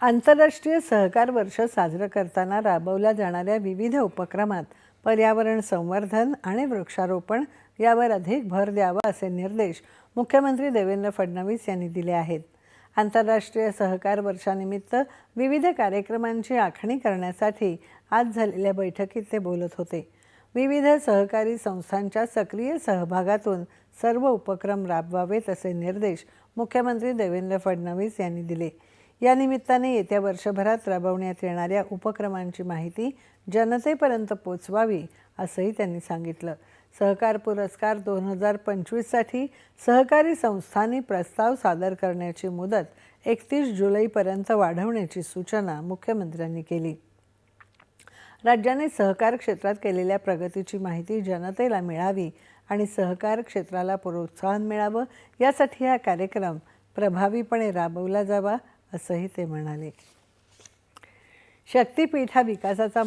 आंतरराष्ट्रीय सहकार वर्ष साजरं करताना राबवल्या जाणाऱ्या विविध उपक्रमात पर्यावरण संवर्धन आणि वृक्षारोपण यावर अधिक भर द्यावा असे निर्देश मुख्यमंत्री देवेंद्र फडणवीस यांनी दिले आहेत। आंतरराष्ट्रीय सहकार वर्षानिमित्त विविध कार्यक्रमांची आखणी करण्यासाठी आज झालेल्या बैठकीत ते बोलत होते। विविध सहकारी संस्थांच्या सक्रिय सहभागातून सर्व उपक्रम राबवावेत असे निर्देश मुख्यमंत्री देवेंद्र फडणवीस यांनी दिले। या निमित्ताने येत्या वर्षभरात राबवण्यात येणाऱ्या उपक्रमांची माहिती जनतेपर्यंत पोहोचवावी असंही त्यांनी सांगितलं। सहकार पुरस्कार 2025 साठी सहकारी संस्थांनी प्रस्ताव सादर करण्याची मुदत 31 जुलैपर्यंत वाढवण्याची सूचना मुख्यमंत्र्यांनी केली। राज्याने सहकार क्षेत्रात केलेल्या प्रगतीची माहिती जनतेला मिळावी आणि सहकार क्षेत्राला प्रोत्साहन मिळावं यासाठी हा कार्यक्रम प्रभावीपणे राबवला जावा असंही ते म्हणाले। शक्तीपीठ हा विकासाचा